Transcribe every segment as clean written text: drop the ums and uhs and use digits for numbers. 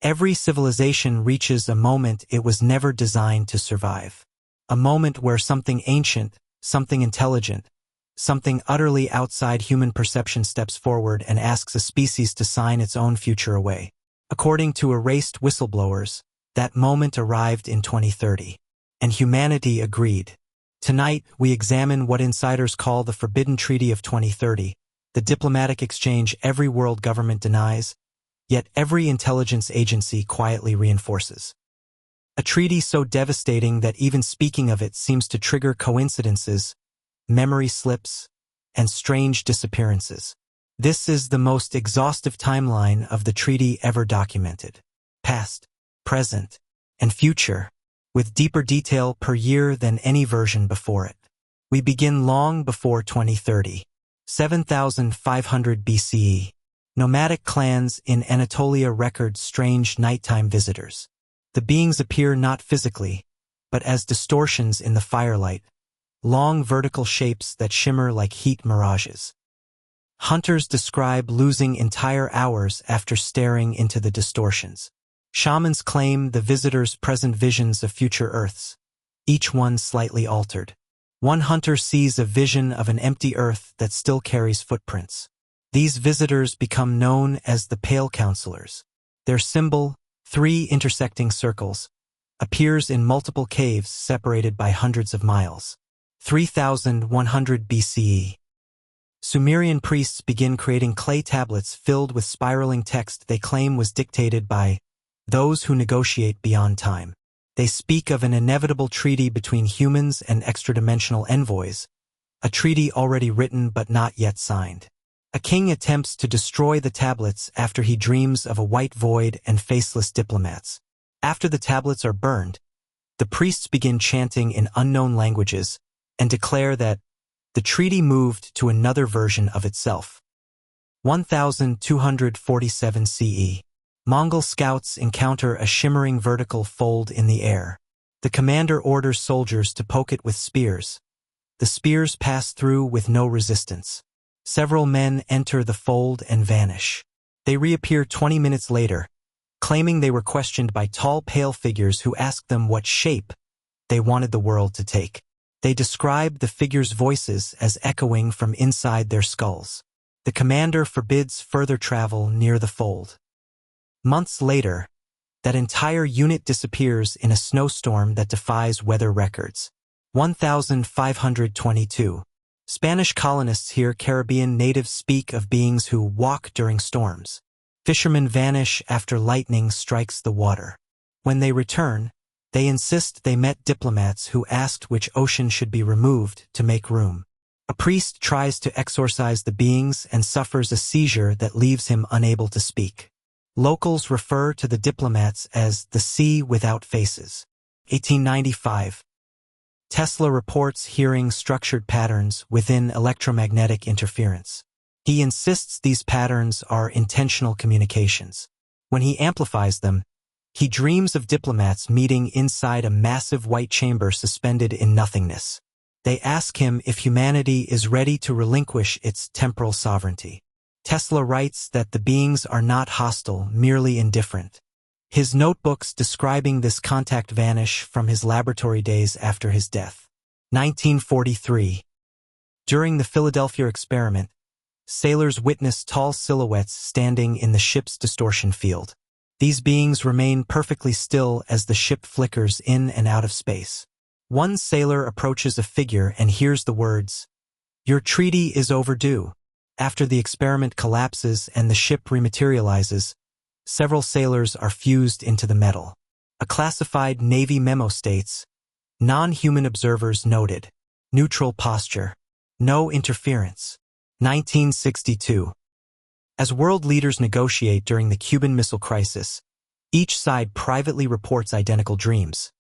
Every civilization reaches a moment it was never designed to survive. A moment where something ancient, something intelligent, something utterly outside human perception steps forward and asks a species to sign its own future away. According to erased whistleblowers, that moment arrived in 2030. And humanity agreed. Tonight, we examine what insiders call the Forbidden Treaty of 2030, the diplomatic exchange every world government denies, yet every intelligence agency quietly reinforces. A treaty so devastating that even speaking of it seems to trigger coincidences, memory slips, and strange disappearances. This is the most exhaustive timeline of the treaty ever documented. Past, present, and future, with deeper detail per year than any version before it. We begin long before 2030. 7,500 BCE. Nomadic clans in Anatolia record strange nighttime visitors. The beings appear not physically, but as distortions in the firelight, long vertical shapes that shimmer like heat mirages. Hunters describe losing entire hours after staring into the distortions. Shamans claim the visitors present visions of future Earths, each one slightly altered. One hunter sees a vision of an empty Earth that still carries footprints. These visitors become known as the Pale Counselors. Their symbol, 3 intersecting circles, appears in multiple caves separated by hundreds of miles. 3100 BCE. Sumerian priests begin creating clay tablets filled with spiraling text they claim was dictated by those who negotiate beyond time. They speak of an inevitable treaty between humans and extradimensional envoys, a treaty already written but not yet signed. A king attempts to destroy the tablets after he dreams of a white void and faceless diplomats. After the tablets are burned, the priests begin chanting in unknown languages and declare that the treaty moved to another version of itself. 1247 CE. Mongol scouts encounter a shimmering vertical fold in the air. The commander orders soldiers to poke it with spears. The spears pass through with no resistance. Several men enter the fold and vanish. They reappear 20 minutes later, claiming they were questioned by tall, pale figures who asked them what shape they wanted the world to take. They describe the figures' voices as echoing from inside their skulls. The commander forbids further travel near the fold. Months later, that entire unit disappears in a snowstorm that defies weather records. 1522. Spanish colonists hear Caribbean natives speak of beings who walk during storms. Fishermen vanish after lightning strikes the water. When they return, they insist they met diplomats who asked which ocean should be removed to make room. A priest tries to exorcise the beings and suffers a seizure that leaves him unable to speak. Locals refer to the diplomats as the sea without faces. 1895. Tesla reports hearing structured patterns within electromagnetic interference. He insists these patterns are intentional communications. When he amplifies them, he dreams of diplomats meeting inside a massive white chamber suspended in nothingness. They ask him if humanity is ready to relinquish its temporal sovereignty. Tesla writes that the beings are not hostile, merely indifferent. His notebooks describing this contact vanish from his laboratory days after his death. 1943. During the Philadelphia experiment, sailors witness tall silhouettes standing in the ship's distortion field. These beings remain perfectly still as the ship flickers in and out of space. One sailor approaches a figure and hears the words, "Your treaty is overdue." After the experiment collapses and the ship rematerializes, several sailors are fused into the metal. A classified Navy memo states, "Non-human observers noted. Neutral posture. No interference." 1962. As world leaders negotiate during the Cuban Missile Crisis, each side privately reports identical dreams.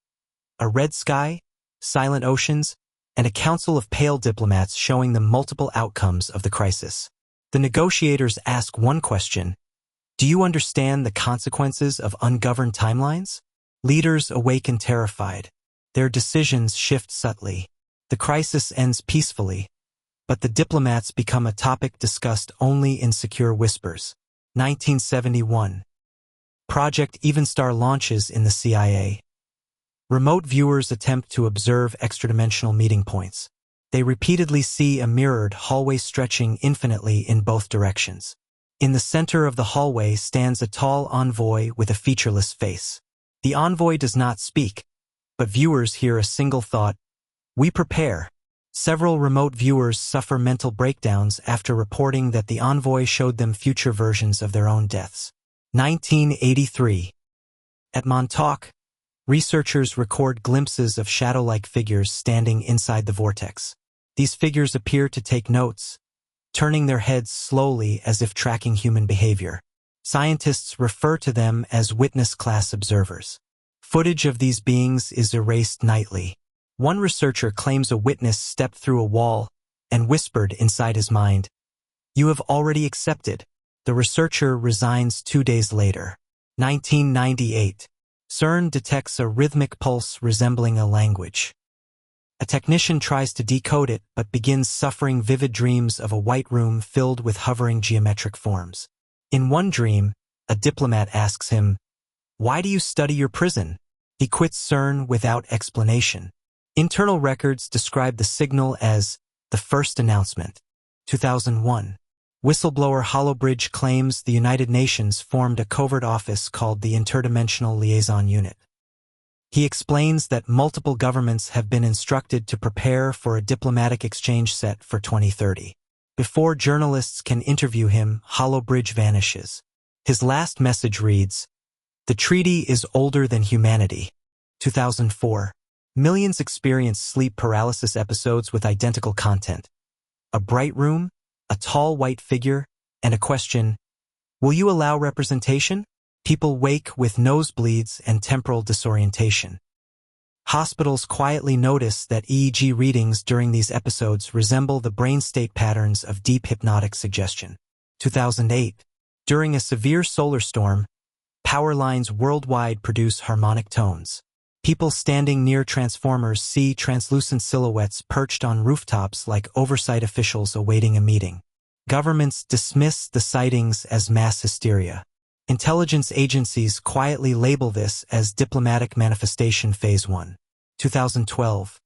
A red sky, silent oceans, and a council of pale diplomats showing them multiple outcomes of the crisis. The negotiators ask one question: do you understand the consequences of ungoverned timelines? Leaders awaken terrified. Their decisions shift subtly. The crisis ends peacefully, but the diplomats become a topic discussed only in secure whispers. 1971. Project Evenstar launches in the CIA. Remote viewers attempt to observe extradimensional meeting points. They repeatedly see a mirrored hallway stretching infinitely in both directions. In the center of the hallway stands a tall envoy with a featureless face. The envoy does not speak, but viewers hear a single thought: "We prepare." Several remote viewers suffer mental breakdowns after reporting that the envoy showed them future versions of their own deaths. 1983. At Montauk, researchers record glimpses of shadow-like figures standing inside the vortex. These figures appear to take notes, turning their heads slowly as if tracking human behavior. Scientists refer to them as witness class observers. Footage of these beings is erased nightly. One researcher claims a witness stepped through a wall and whispered inside his mind, "You have already accepted." The researcher resigns 2 days later. 1998. CERN detects a rhythmic pulse resembling a language. A technician tries to decode it but begins suffering vivid dreams of a white room filled with hovering geometric forms. In one dream, a diplomat asks him, "Why do you study your prison?" He quits CERN without explanation. Internal records describe the signal as the first announcement. 2001. Whistleblower Hollowbridge claims the United Nations formed a covert office called the Interdimensional Liaison Unit. He explains that multiple governments have been instructed to prepare for a diplomatic exchange set for 2030. Before journalists can interview him, Hollowbridge vanishes. His last message reads, "The treaty is older than humanity." 2004. Millions experience sleep paralysis episodes with identical content. A bright room, a tall white figure, and a question, "Will you allow representation?" People wake with nosebleeds and temporal disorientation. Hospitals quietly notice that EEG readings during these episodes resemble the brain state patterns of deep hypnotic suggestion. 2008. During a severe solar storm, power lines worldwide produce harmonic tones. People standing near transformers see translucent silhouettes perched on rooftops like oversight officials awaiting a meeting. Governments dismiss the sightings as mass hysteria. Intelligence agencies quietly label this as diplomatic manifestation phase 1. 2012.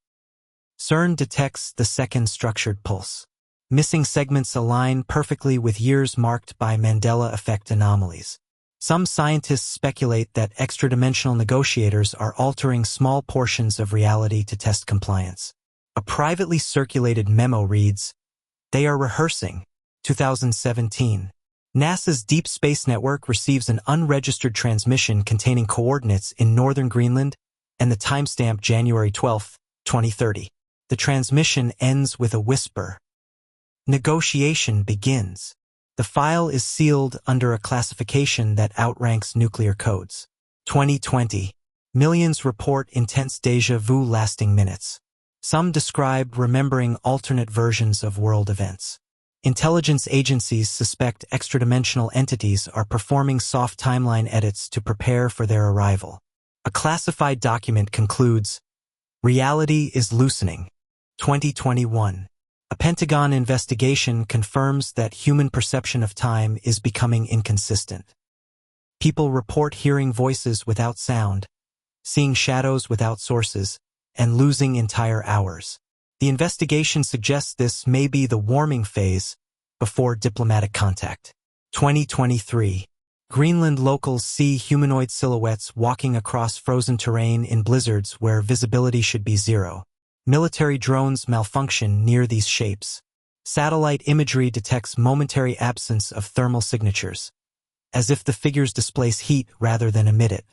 CERN detects the second structured pulse. Missing segments align perfectly with years marked by Mandela effect anomalies. Some scientists speculate that extradimensional negotiators are altering small portions of reality to test compliance. A privately circulated memo reads, "They are rehearsing." 2017. NASA's Deep Space Network receives an unregistered transmission containing coordinates in northern Greenland and the timestamp January 12, 2030. The transmission ends with a whisper. Negotiation begins. The file is sealed under a classification that outranks nuclear codes. 2020. Millions report intense déjà vu lasting minutes. Some describe remembering alternate versions of world events. Intelligence agencies suspect extradimensional entities are performing soft timeline edits to prepare for their arrival. A classified document concludes, "Reality is loosening." 2021. A Pentagon investigation confirms that human perception of time is becoming inconsistent. People report hearing voices without sound, seeing shadows without sources, and losing entire hours. The investigation suggests this may be the warming phase before diplomatic contact. 2023. Greenland locals see humanoid silhouettes walking across frozen terrain in blizzards where visibility should be zero. Military drones malfunction near these shapes. Satellite imagery detects momentary absence of thermal signatures, as if the figures displace heat rather than emit it.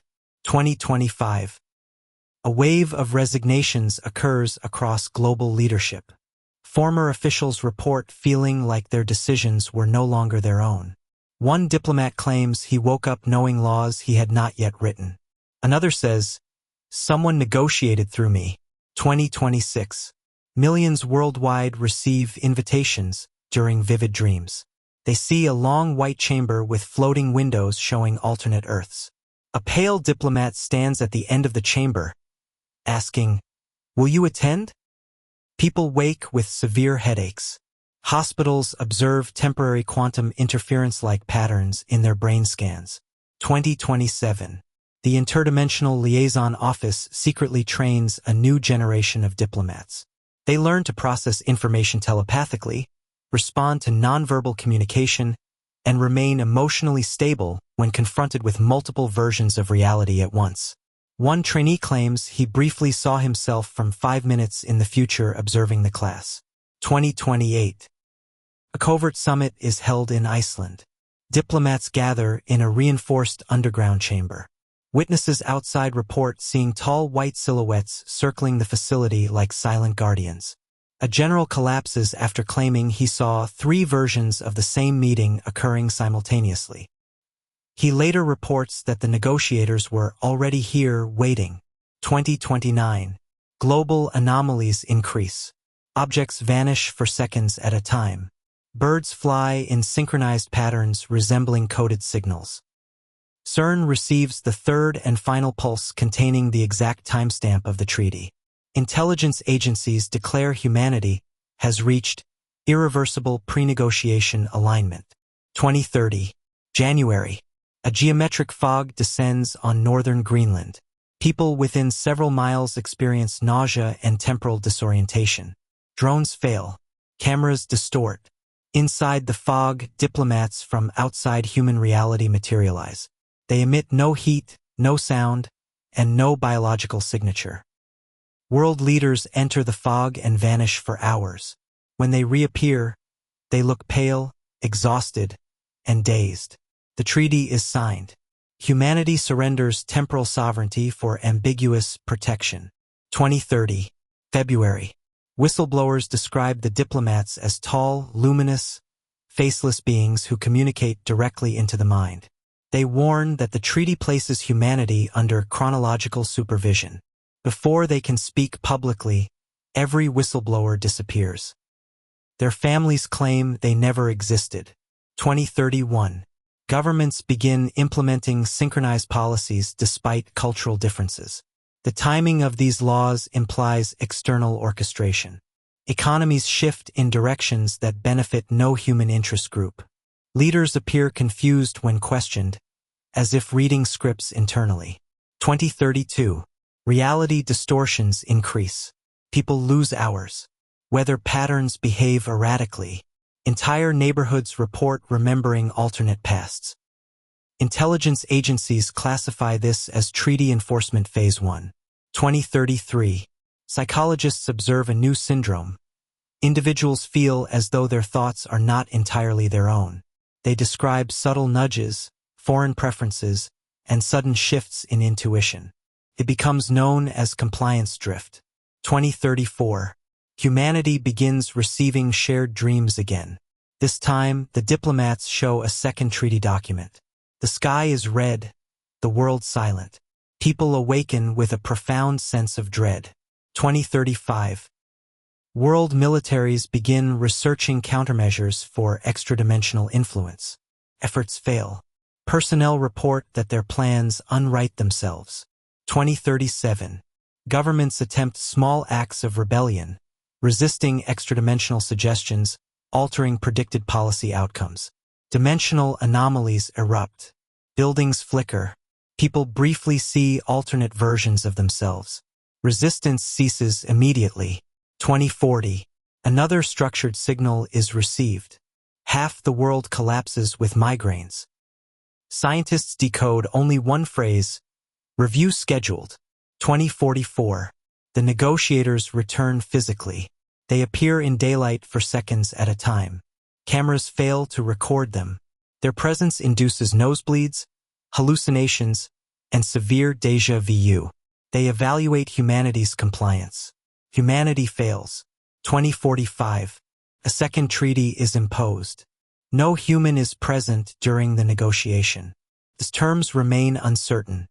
2025. A wave of resignations occurs across global leadership. Former officials report feeling like their decisions were no longer their own. One diplomat claims he woke up knowing laws he had not yet written. Another says, "Someone negotiated through me." 2026. Millions worldwide receive invitations during vivid dreams. They see a long white chamber with floating windows showing alternate Earths. A pale diplomat stands at the end of the chamber, asking, "Will you attend?" People wake with severe headaches. Hospitals observe temporary quantum interference-like patterns in their brain scans. 2027. The Interdimensional Liaison Office secretly trains a new generation of diplomats. They learn to process information telepathically, respond to nonverbal communication, and remain emotionally stable when confronted with multiple versions of reality at once. One trainee claims he briefly saw himself from 5 minutes in the future observing the class. 2028. A covert summit is held in Iceland. Diplomats gather in a reinforced underground chamber. Witnesses outside report seeing tall white silhouettes circling the facility like silent guardians. A general collapses after claiming he saw 3 versions of the same meeting occurring simultaneously. He later reports that the negotiators were already here waiting. 2029. Global anomalies increase. Objects vanish for seconds at a time. Birds fly in synchronized patterns resembling coded signals. CERN receives the third and final pulse containing the exact timestamp of the treaty. Intelligence agencies declare humanity has reached irreversible pre-negotiation alignment. 2030. January. A geometric fog descends on northern Greenland. People within several miles experience nausea and temporal disorientation. Drones fail. Cameras distort. Inside the fog, diplomats from outside human reality materialize. They emit no heat, no sound, and no biological signature. World leaders enter the fog and vanish for hours. When they reappear, they look pale, exhausted, and dazed. The treaty is signed. Humanity surrenders temporal sovereignty for ambiguous protection. 2030. February. Whistleblowers describe the diplomats as tall, luminous, faceless beings who communicate directly into the mind. They warn that the treaty places humanity under chronological supervision. Before they can speak publicly, every whistleblower disappears. Their families claim they never existed. 2031. Governments begin implementing synchronized policies despite cultural differences. The timing of these laws implies external orchestration. Economies shift in directions that benefit no human interest group. Leaders appear confused when questioned, as if reading scripts internally. 2032. Reality distortions increase. People lose hours. Weather patterns behave erratically. Entire neighborhoods report remembering alternate pasts. Intelligence agencies classify this as Treaty Enforcement Phase 1. 2033. Psychologists observe a new syndrome. Individuals feel as though their thoughts are not entirely their own. They describe subtle nudges, foreign preferences, and sudden shifts in intuition. It becomes known as compliance drift. 2034. Humanity begins receiving shared dreams again. This time, the diplomats show a second treaty document. The sky is red, the world silent. People awaken with a profound sense of dread. 2035. World militaries begin researching countermeasures for extradimensional influence. Efforts fail. Personnel report that their plans unwrite themselves. 2037. Governments attempt small acts of rebellion, resisting extradimensional suggestions, altering predicted policy outcomes. Dimensional anomalies erupt. Buildings flicker. People briefly see alternate versions of themselves. Resistance ceases immediately. 2040. Another structured signal is received. Half the world collapses with migraines. Scientists decode only one phrase, review scheduled. 2044. The negotiators return physically. They appear in daylight for seconds at a time. Cameras fail to record them. Their presence induces nosebleeds, hallucinations, and severe déjà vu. They evaluate humanity's compliance. Humanity fails. 2045. A second treaty is imposed. No human is present during the negotiation. The terms remain uncertain.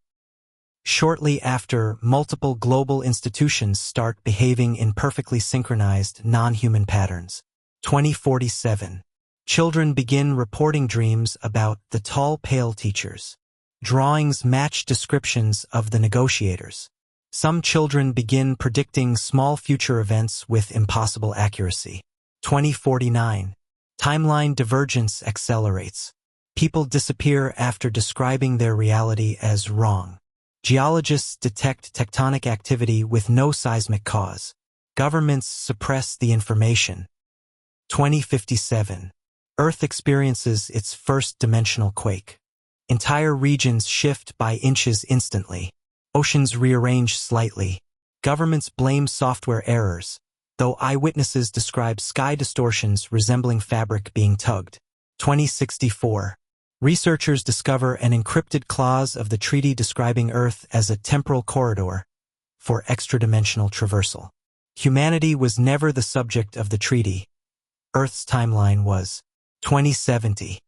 Shortly after, multiple global institutions start behaving in perfectly synchronized, non-human patterns. 2047. Children begin reporting dreams about the tall, pale teachers. Drawings match descriptions of the negotiators. Some children begin predicting small future events with impossible accuracy. 2049. Timeline divergence accelerates. People disappear after describing their reality as wrong. Geologists detect tectonic activity with no seismic cause. Governments suppress the information. 2057. Earth experiences its first dimensional quake. Entire regions shift by inches instantly. Oceans rearrange slightly. Governments blame software errors, though eyewitnesses describe sky distortions resembling fabric being tugged. 2064. Researchers discover an encrypted clause of the treaty describing Earth as a temporal corridor for extradimensional traversal. Humanity was never the subject of the treaty. Earth's timeline was. 2070.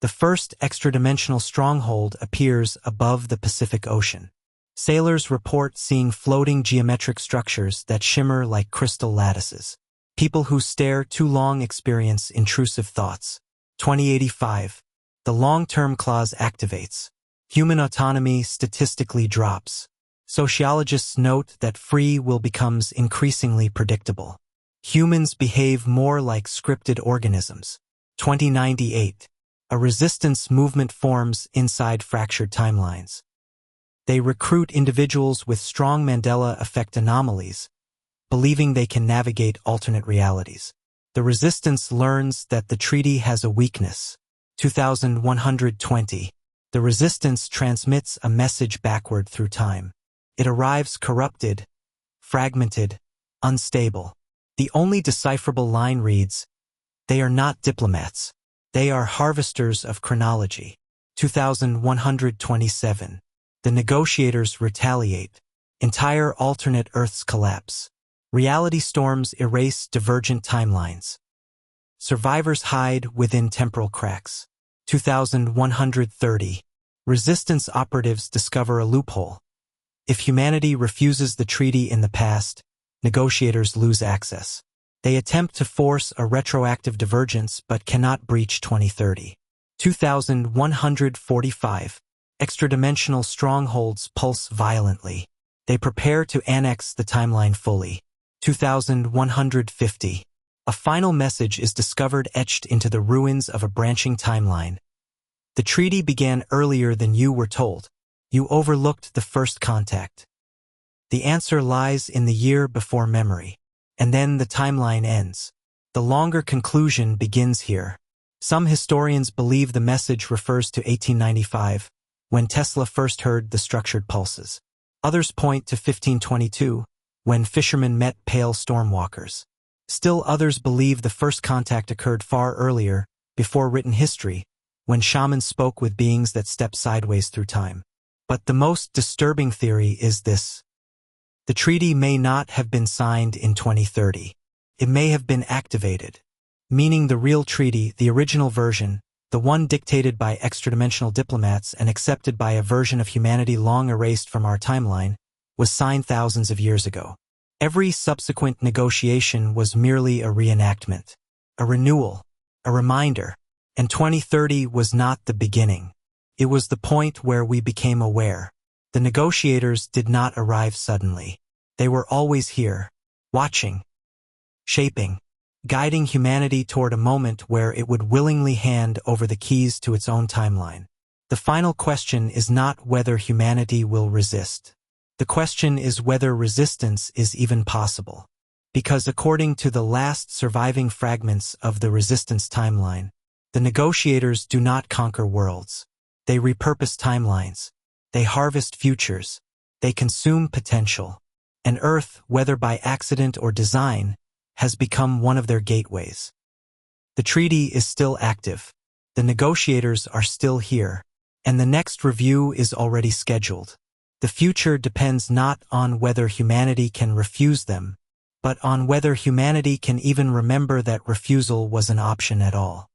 The first extradimensional stronghold appears above the Pacific Ocean. Sailors report seeing floating geometric structures that shimmer like crystal lattices. People who stare too long experience intrusive thoughts. 2085. The long-term clause activates. Human autonomy statistically drops. Sociologists note that free will becomes increasingly predictable. Humans behave more like scripted organisms. 2098. A resistance movement forms inside fractured timelines. They recruit individuals with strong Mandela effect anomalies, believing they can navigate alternate realities. The resistance learns that the treaty has a weakness. 2120. The resistance transmits a message backward through time. It arrives corrupted, fragmented, unstable. The only decipherable line reads, "They are not diplomats. They are harvesters of chronology." 2127. The negotiators retaliate. Entire alternate Earths collapse. Reality storms erase divergent timelines. Survivors hide within temporal cracks. 2130. Resistance operatives discover a loophole. If humanity refuses the treaty in the past, negotiators lose access. They attempt to force a retroactive divergence but cannot breach 2030. 2145. Extradimensional strongholds pulse violently. They prepare to annex the timeline fully. 2150. A final message is discovered etched into the ruins of a branching timeline. The treaty began earlier than you were told. You overlooked the first contact. The answer lies in the year before memory. And then the timeline ends. The longer conclusion begins here. Some historians believe the message refers to 1895, when Tesla first heard the structured pulses. Others point to 1522, when fishermen met pale stormwalkers. Still others believe the first contact occurred far earlier, before written history, when shamans spoke with beings that stepped sideways through time. But the most disturbing theory is this. The treaty may not have been signed in 2030. It may have been activated, meaning the real treaty, the original version, the one dictated by extradimensional diplomats and accepted by a version of humanity long erased from our timeline, was signed thousands of years ago. Every subsequent negotiation was merely a reenactment, a renewal, a reminder, and 2030 was not the beginning. It was the point where we became aware. The negotiators did not arrive suddenly. They were always here, watching, shaping, guiding humanity toward a moment where it would willingly hand over the keys to its own timeline. The final question is not whether humanity will resist. The question is whether resistance is even possible. Because according to the last surviving fragments of the resistance timeline, the negotiators do not conquer worlds. They repurpose timelines. They harvest futures. They consume potential. And Earth, whether by accident or design, has become one of their gateways. The treaty is still active. The negotiators are still here. And the next review is already scheduled. The future depends not on whether humanity can refuse them, but on whether humanity can even remember that refusal was an option at all.